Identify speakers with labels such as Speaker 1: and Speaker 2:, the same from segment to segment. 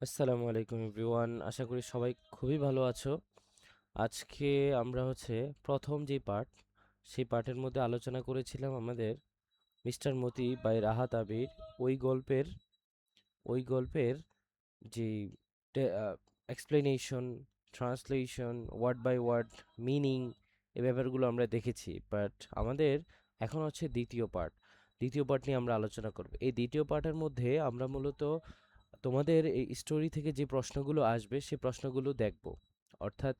Speaker 1: আসসালামু আলাইকুম এভরিওয়ান, আশা করি সবাই খুবই ভালো আছো। আজকে আমরা প্রথম যে পার্ট, সেই পার্টের মধ্যে আলোচনা করেছিলাম আমাদের মিস্টার মতি বাই রাহাত আবির। ওই গল্পের ওই গল্পের যে explanation, translation, word by word meaning, এই ব্যাপারগুলো আমরা দেখেছি। বাট আমাদের এখন হচ্ছে দ্বিতীয় পার্ট নিয়ে আমরা আলোচনা করব। এই দ্বিতীয় পার্টের মধ্যে আমরা মূলত তোমাদের এই স্টোরি থেকে যে প্রশ্নগুলো আসবে সেই প্রশ্নগুলো দেখব। অর্থাৎ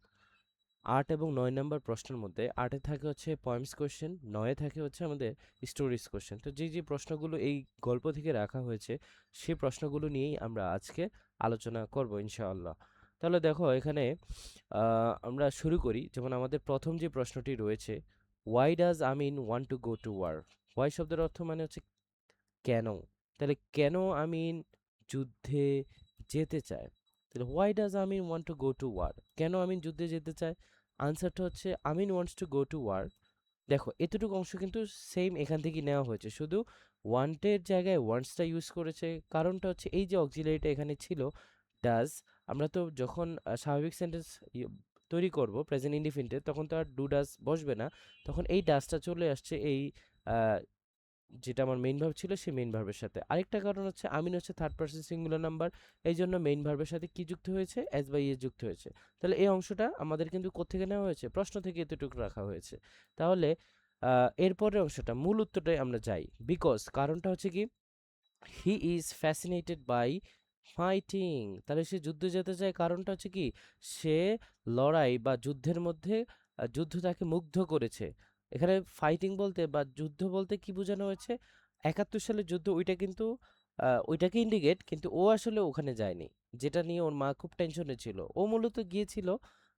Speaker 1: 8 এবং 9 নম্বর প্রশ্নের মধ্যে 8-এ থাকে হচ্ছে পয়েমস কোশ্চেন, 9-এ থাকে হচ্ছে আমাদের স্টোরিজ কোশ্চেন। তো যে যে প্রশ্নগুলো এই গল্প থেকে রাখা হয়েছে সেই প্রশ্নগুলো নিয়েই আমরা আজকে আলোচনা করব ইনশাআল্লাহ। তাহলে দেখো এখানে আমরা শুরু করি। যেমন আমাদের প্রথম যে প্রশ্নটি রয়েছে, why does Amin want to go to war. Why শব্দের অর্থ মানে হচ্ছে কেন। তাহলে কেন আমিন যুদ্ধে যেতে চায়? তাহলে why does Amin want to go to war, কেন আমিন যুদ্ধে যেতে চায়? আনসারটা হচ্ছে Amin wants to go to war. দেখো এতটুকু অংশ কিন্তু সেম এখান থেকে নেওয়া হয়েছে, শুধু ওয়ান্টের জায়গায় ওয়ান্টসটা ইউজ করেছে। কারণটা হচ্ছে এই যে অক্সিলারিটা এখানে ছিল ডাজ, আমরা তো যখন স্বাভাবিক সেন্টেন্স তৈরি করব প্রেজেন্ট ইনডিফিনিটে, তখন তো আর ডু ডাজ বসবে না, তখন এই ডাজটা চলে আসছে এই যেটা আমার মেইন ভার্ব ছিল সেই মেইন ভার্বের সাথে। আরেকটা কারণ হচ্ছে আমিন হচ্ছে থার্ড পারসন সিঙ্গুলার নাম্বার, এই জন্য মেইন ভার্বের সাথে কি যুক্ত হয়েছে? এস বাই এস যুক্ত হয়েছে। তাহলে এই অংশটা আমাদের কিন্তু কোত্থেকে নেওয়া হয়েছে? প্রশ্ন থেকে এতটুকু রাখা হয়েছে। তাহলে এরপরের অংশটা মূল উত্তরটাই আমরা যাই। বিকজ কারণটা হচ্ছে কি, he is fascinated by fighting. তাহলে সে যুদ্ধে যেতে চায়, কারণটা হচ্ছে কি, সে লড়াই বা যুদ্ধের মধ্যে যুদ্ধ তাকে মুগ্ধ করেছে। এখানে ফাইটিং বলতে বা যুদ্ধ বলতে কি বোঝানো হয়েছে? 71 সালের যুদ্ধ, ওইটা কিন্তু ওইটাকে ইন্ডিকেট, কিন্তু ও আসলে ওখানে যায়নি। যেটা নিয়ে ওর মা খুব টেনশনে ছিল, ও মূলত গিয়েছিল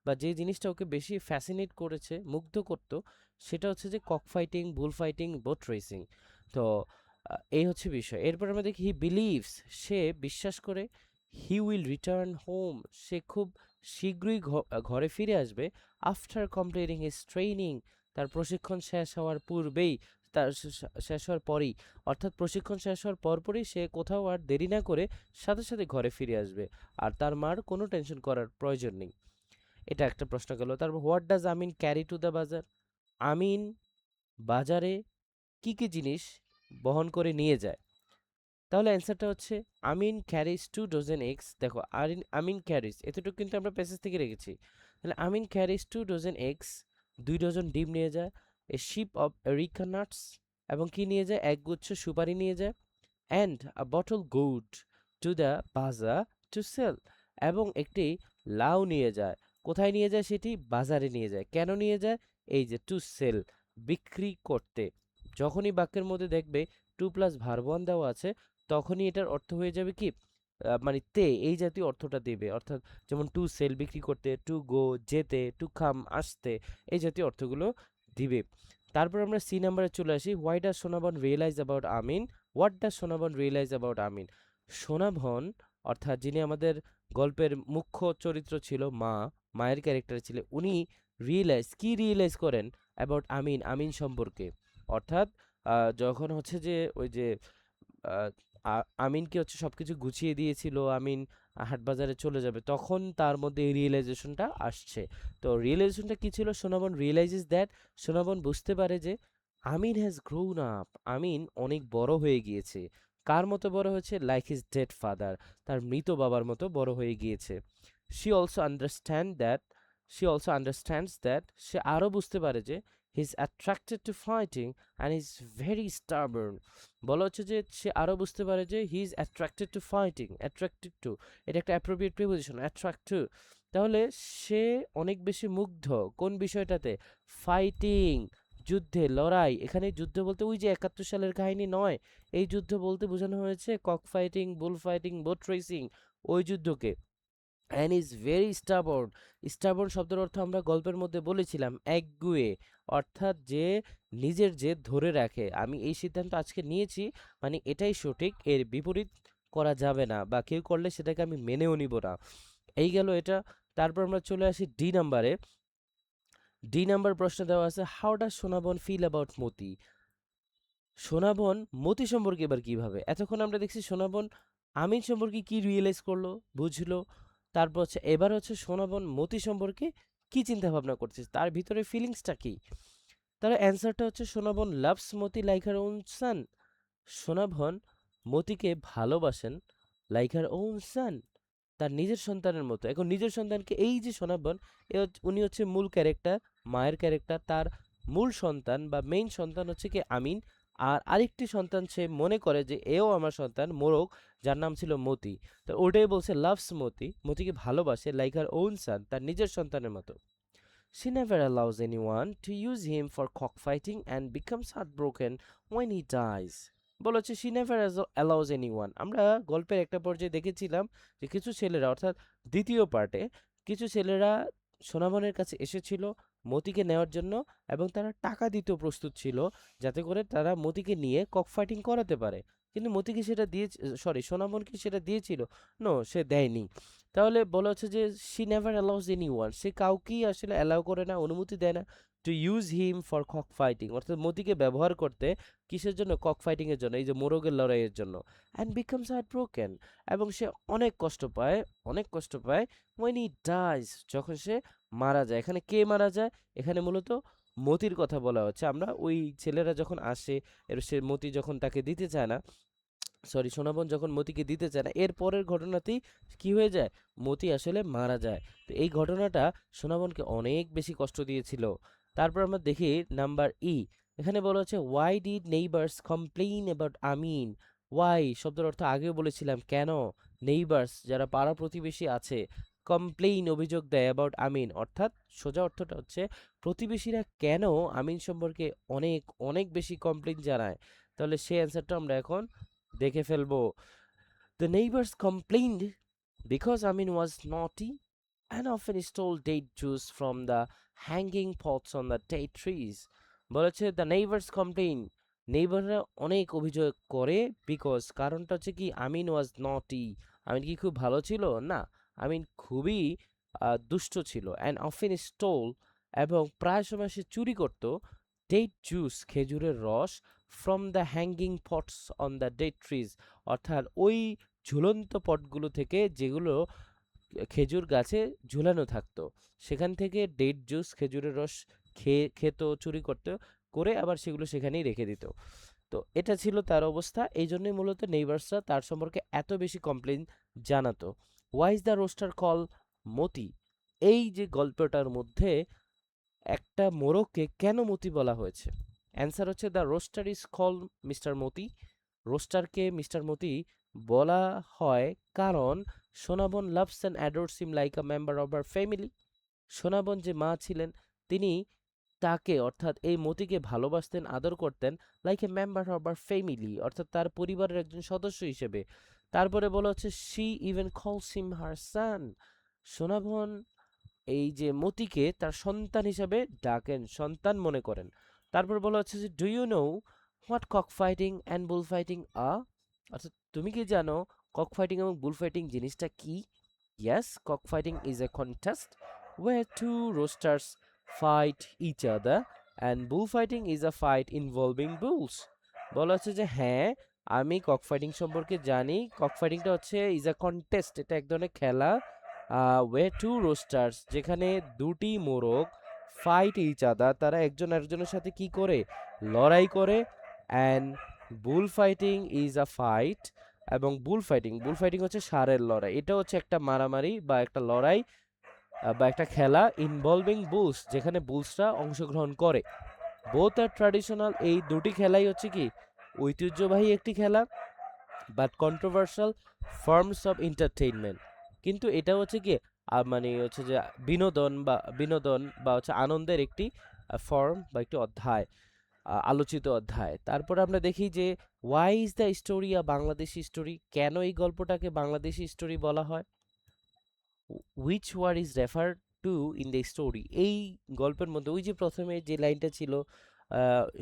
Speaker 1: বা যে জিনিসটা ওকে বেশি ফ্যাসিনেট করেছে, মুগ্ধ করতো, সেটা হচ্ছে যে cock fighting, bull fighting, boat racing. তো এই হচ্ছে বিষয়। এরপর আমরা দেখি হি বিলিভস, সে বিশ্বাস করে, হি উইল রিটার্ন হোম, সে খুব শীঘ্রই ঘরে ফিরে আসবে। আফটার কমপ্লিটিং হিজ ট্রেনিং, তার প্রশিক্ষণ শেষ হওয়ার পূর্বেই, তার শেষ হওয়ার পরেই, অর্থাৎ প্রশিক্ষণ শেষ হওয়ার পরপরই সে কোথাও আর দেরি না করে সাথে সাথে ঘরে ফিরে আসবে, আর তার মার কোনো টেনশন করার প্রয়োজন নেই। এটা একটা প্রশ্ন গেল। তারপর what does Amin carry to the বাজার, আমিন বাজারে কি কি জিনিস বহন করে নিয়ে যায়? তাহলে অ্যান্সারটা হচ্ছে আমিন ক্যারিজ 2 ডজন এগস। দেখো আমিন ক্যারিজ এতটুকু কিন্তু আমরা প্যাসেজ থেকে রেখেছি। তাহলে আমিন ক্যারিজ 2 ডজন এগস, 2 ডজন ডিম নিয়ে যায়। A ship of areca nuts, এবং কি নিয়ে যায়? একগুচ্ছ সুপারি নিয়ে যায়। And a bottle good to the বাজার টু সেল, এবং একটি লাউ নিয়ে যায়। কোথায় নিয়ে যায়? সেটি বাজারে নিয়ে যায়। কেন নিয়ে যায়? এই যে টু সেল, বিক্রি করতে। যখনই বাক্যের মধ্যে দেখবে টু প্লাস ভার্ব ওয়ান দেওয়া আছে, তখনই এটার অর্থ হয়ে যাবে কি, মানে তে, এই জাতীয় অর্থটা দেবে। অর্থাৎ যেমন টু সেল বিক্রি করতে, টু গো যেতে, টু কাম আসতে, এই জাতীয় অর্থগুলো দিবে। তারপর আমরা সি নাম্বারে চলে আসি। Why does Sonaban realise about Amin, what does Sonaban realise about Amin. Sonaban, অর্থাৎ যিনি আমাদের গল্পের মুখ্য চরিত্র ছিল, মায়ের ক্যারেক্টার ছিল, উনি রিয়েলাইজ করেন অ্যাবাউট আমিন, আমিন সম্পর্কে। অর্থাৎ যখন হচ্ছে যে ওই যে আহ, আমিনকে হচ্ছে সবকিছু গুছিয়ে দিয়েছিল, আমিন হাটবাজারে চলে যাবে, তখন তার মধ্যে এই রিয়েলাইজেশনটা আসছে। তো রিয়েলাইজেশনটা কি ছিল? সোনাবন রিয়েলাইজেস দ্যাট, সোনাবন বুঝতে পারে যে আমিন হ্যাজ গ্রোন আপ, আমিন অনেক বড় হয়ে গিয়েছে। কার মতো বড় হয়েছে? লাইক হিজ ডেড ফাদার, তার মৃত বাবার মতো বড় হয়ে গিয়েছে। She also understand that, she also understands that, সে আরও বুঝতে পারে যে he is attracted to fighting and is very stubborn. বলা হচ্ছে যে সে আরও বুঝতে পারে যে he is attracted to fighting, attracted to, এটা একটা অ্যাপ্রোপ্রিয়েট প্রিপোজিশন, অ্যাট্রাক্ট টু। তাহলে সে অনেক বেশি মুগ্ধ কোন বিষয়টাতে? ফাইটিং, যুদ্ধে, লড়াই। এখানে যুদ্ধ বলতে ওই যে 71 সালের কাহিনী নয়, এই যুদ্ধ বলতে বোঝানো হয়েছে cock fighting, bull fighting, boat racing, ওই যুদ্ধকে। And is very stubborn, stubborn শব্দের অর্থ আমরা গল্পের মধ্যে বলেছিলাম একগুঁয়ে, অর্থাৎ যে নিজের জেদ ধরে রাখে। আমি এই সিদ্ধান্ত আজকে নিয়েছি, মানে এটাই সঠিক, এর বিপরীত করা যাবে না, বা কেউ করলে সেটাকে আমি মেনেও নিব না। এই গেল এটা। তারপর আমরা চলে আসি ডি নাম্বারে। ডি নাম্বার প্রশ্ন দেওয়া আছে, হাউ ডাজ সোনাবন ফিল অ্যাবাউট মতি। সোনাবন মতি সম্পর্কে এবার কিভাবে? এতক্ষণ আমরা দেখছি সোনাবন আমিন সম্পর্কে কি রিয়েলাইজ করলো, বুঝলো। তারপর হচ্ছে এবার হচ্ছে সোনাবন মতি সম্পর্কে কি চিন্তা ভাবনা করছে, তার ভিতরে ফিলিংসটা কি। তাহলে অ্যান্সারটা হচ্ছে সোনাবন লাভস মতি লাইক হার ওন সান। সোনাবন মতিকে ভালোবাসেন লাইক হার ওন সান, তার নিজের সন্তানের মতো। এখন নিজের সন্তানকে, এই যে সোনাবন, উনি হচ্ছে মূল ক্যারেক্টার, মায়ের ক্যারেক্টার। তার মূল সন্তান বা মেইন সন্তান হচ্ছে কি আমিন। আর আরেকটি সন্তান সে মনে করে যে এও আমার সন্তান, মোরগ, যার নাম ছিল মতি। তো ওটাই বলছে লাভস মতি, মতিকে ভালোবাসে লাইক হার ওন সান, তার নিজের সন্তানের মতো। She never allows anyone to use him for cockfighting and becomes heartbroken when he dies. বলেছে she never allows anyone। আমরা গল্পের একটা পর্যায়ে দেখেছিলাম যে কিছু ছেলেরা, অর্থাৎ দ্বিতীয় পার্টে কিছু ছেলেরা সোনাবনের কাছে এসেছিল মতিকে নেওয়ার জন্য, এবং তারা টাকা দিতেও প্রস্তুত ছিল যাতে করে তারা মতিকে নিয়ে ককফাইটিং করাতে পারে। কিন্তু মতিকে সেটা দিয়ে, সরি, সোনামনকে সেটা দিয়েছিল? নো, সে দেয়নি। তাহলে বলা হচ্ছে যে শি নেভার অ্যালাউজ এনিওয়ান, সে কাউকেই আসলে অ্যালাউ করে না, অনুমতি দেয় না to use him for cock fighting, অর্থাৎ মতিকে ব্যবহার করতে। কিসের জন্য? কক ফাইটিং এর জন্য, এই যে মোরগের লড়াইয়ের জন্য। অ্যান্ড বিকামস হার্ট ব্রোকেন, এবং সে অনেক কষ্ট পায়, অনেক কষ্ট পায় when he dies, যখন সে মারা যায়। এখানে কে মারা যায়? এখানে মূলত মতির কথা বলা হচ্ছে। আমরা ওই ছেলেরা যখন আসে, সে মতি যখন তাকে দিতে চায় না, সরি, সোনাবন যখন মতিকে দিতে চায় না, এর পরের ঘটনাতেই কি হয়ে যায়? মতি আসলে মারা যায়। তো এই ঘটনাটা সোনাবনকে অনেক বেশি কষ্ট দিয়েছিল। তারপর আমরা দেখি নাম্বার ই, এখানে বলা হচ্ছে why did neighbours complain about Amin. Why শব্দের অর্থ আগেও বলেছিলাম, কেন। নেইবার্স, যারা পাড়া প্রতিবেশী আছে, কমপ্লেইন, অভিযোগ দেয়, অ্যাবাউট আমিন, অর্থাৎ সোজা অর্থটা হচ্ছে প্রতিবেশীরা কেন আমিন সম্পর্কে অনেক অনেক বেশি কমপ্লেইন জানায়। তাহলে সেই অ্যান্সারটা আমরা এখন দেখে ফেলবো। The neighbors complained because Amin was naughty and often stole date juice from the hanging pots on the date trees. বলেছে দ্য নেইবার্স কমপ্লেইন, নেইবাররা অনেক অভিযোগ করে, বিকজ, কারণটা হচ্ছে কি, আমিন ওয়াজ নটি, আমিন কি খুব ভালো ছিল? না, আমিন খুবই দুষ্ট ছিল। অ্যান্ড অফেন স্টোল, এবং প্রায় সময় সে চুরি করত, ডেট জুস, খেজুরের রস, from the hanging pots on the date trees, অর্থাৎ ওই ঝুলন্ত পটগুলো থেকে, যেগুলো খেজুর গাছে ঝুলানো থাকতো, সেখান থেকে ডেট জুস, খেজুরের রস খেত, চুরি করতে, করে আবার সেগুলো সেখানেই রেখে দিত। তো এটা ছিল তার অবস্থা, এই জন্যই মূলত নেইবার্সরা তার সম্পর্কে এত বেশি কমপ্লেইন জানাতো। Why is the rooster called Moti, এই যে গল্পটার মধ্যে একটা মোরগকে কেন মতি বলা হয়েছে? অ্যান্সার হচ্ছে the rooster is called mister Moti. রোস্টারকে মিস্টার মতি বলা হয় কারণ Sonaban loves and adores him like a member of our family. Sonaban যে মা ছিলেন, তিনি তাকে, অর্থাৎ এই মতিকে ভালোবাসতেন, আদর করতেন, like a member of our family, অর্থাৎ তার পরিবারের একজন সদস্য হিসেবে। তারপরে বলা হচ্ছে শি ইভেন কলস হিম হার সান, সোনাবন এই যে মতিকে তার সন্তান হিসাবে ডাকেন, সন্তান মনে করেন। তারপর বলা হচ্ছে যে do you know what cock fighting and bull fighting অর্থাৎ তুমি কি জানো কক ফাইটিং এবং বুল ফাইটিং জিনিসটা কি? Yes, cock fighting is a contest where two roosters fight each other and bullfighting is a fight involving bulls. বলা হচ্ছে যে হ্যাঁ, আমি কক ফাইটিং সম্পর্কে জানি। কক ফাইটিংটা হচ্ছে ইজ আ কন্টেস্ট, এটা এক ধরনের খেলা, ওয়ে টু রোস্টার্স, যেখানে দুটি মোরগ, ফাইট ইচ আদার, তারা একজন আরেকজনের সাথে কি করে? লড়াই করে। And bull fighting is a fight, এবং বুল ফাইটিং, বুল ফাইটিং হচ্ছে ষাঁড়ের লড়াই, এটা হচ্ছে একটা মারামারি বা একটা লড়াই বা একটা খেলা, ইনভলভিং বুলস, যেখানে বুলসরা অংশগ্রহণ করে। বোথ আর ট্র্যাডিশনাল, এই দুটি খেলাই হচ্ছে কি ঐতিহ্যবাহী একটি খেলা, but controversial forms of entertainment, কিন্তু এটা হচ্ছে কি মানে হচ্ছে যে বিনোদন বা হচ্ছে আনন্দের একটি ফর্ম বা একটি অধ্যায়, আলোচিত অধ্যায়। তারপর আমরা দেখি যে why is the story a Bangladeshi story, কেন এই গল্পটাকে বাংলাদেশি স্টোরি বলা হয়? Which word is refer to in the story, এই গল্পের মধ্যে ওই যে প্রথমে যে লাইনটা ছিল,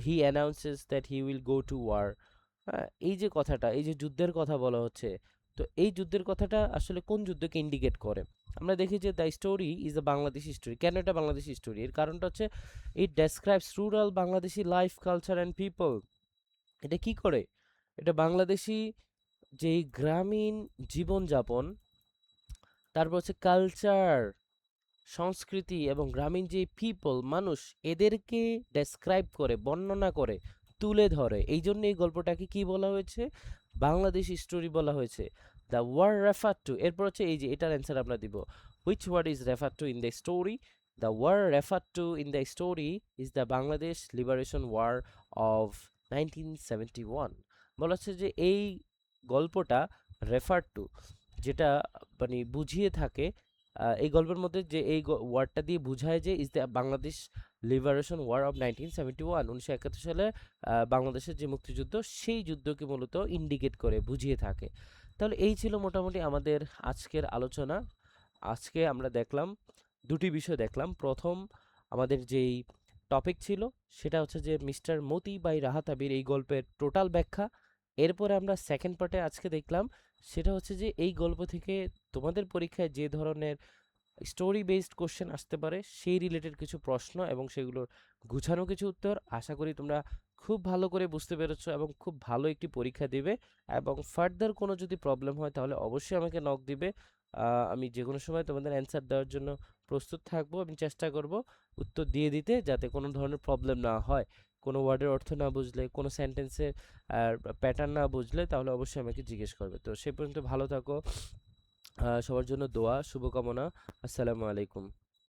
Speaker 1: he announces that he will go to war, হ্যাঁ, এই যে কথাটা, এই যে যুদ্ধের কথা বলা হচ্ছে, তো এই যুদ্ধের কথাটা আসলে কোন যুদ্ধকে ইন্ডিকেট করে? আমরা দেখি যে the story is a Bangladeshi story. কেন এটা বাংলাদেশি স্টোরি? এর কারণটা হচ্ছে it describes rural Bangladeshi life, culture and people. এটা কি করে? এটা বাংলাদেশি যেই গ্রামীণ জীবনযাপন, তারপর হচ্ছে কালচার, সংস্কৃতি এবং গ্রামীণ যে পিপল মানুষ, এদেরকে ডেসক্রাইব করে, বর্ণনা করে, তুলে ধরে। এই জন্য এই গল্পটাকে কি বলা হয়েছে? বাংলাদেশি স্টোরি বলা হয়েছে। দ্য ওয়ার্ড রেফার টু, এরপর হচ্ছে এই যে এটার অ্যান্সার আমরা দিব, which word is refer to in the story? The word refer to in the story is the Bangladesh liberation war of 1971। বলা হচ্ছে যে এই গল্পটা রেফার টু, যেটা মানে বুঝিয়ে থাকে, এই গল্পের মধ্যে যে এই ওয়ার্ডটা দিয়ে বোঝায় যে is the Bangladesh liberation war of 1971, 1971 সালে বাংলাদেশের যে মুক্তিযুদ্ধ, সেই যুদ্ধকে মূলত ইন্ডিকেট করে, বুঝিয়ে থাকে। তাহলে এই ছিল মোটামুটি আমাদের আজকের আলোচনা। আজকে আমরা দেখলাম দুটি বিষয় দেখলাম। প্রথম, আমাদের যেই টপিক ছিল সেটা হচ্ছে যে মিস্টার মতি বাই রাহাত আবির এই গল্পের টোটাল ব্যাখ্যা। এরপরে আমরা সেকেন্ড পার্টে আজকে দেখলাম, সেটা হচ্ছে যে এই গল্প থেকে তোমাদের পরীক্ষায় যে ধরনের স্টোরি বেসড কোশ্চেন আসতে পারে, সেই রিলেটেড কিছু প্রশ্ন এবং সেগুলোর গুছানো কিছু উত্তর। আশা করি তোমরা খুব ভালো করে বুঝতে পেরেছো এবং খুব ভালো একটি পরীক্ষা দিবে। এবং ফার্দার কোনো যদি প্রবলেম হয় তাহলে অবশ্যই আমাকে নক দিবে। আমি যে কোনো সময় তোমাদের অ্যান্সার দেওয়ার জন্য প্রস্তুত থাকবো। আমি চেষ্টা করব উত্তর দিয়ে দিতে, যাতে কোনো ধরনের প্রবলেম না হয়। কোনো ওয়ার্ডের অর্থ না বুঝলে, কোনো সেন্টেন্সের প্যাটার্ন না বুঝলে, তাহলে অবশ্যই আমাকে জিজ্ঞেস করবে। তো সে পর্যন্ত ভালো থাকো। সবার জন্য দোয়া, শুভকামনা। আসসালামু আলাইকুম।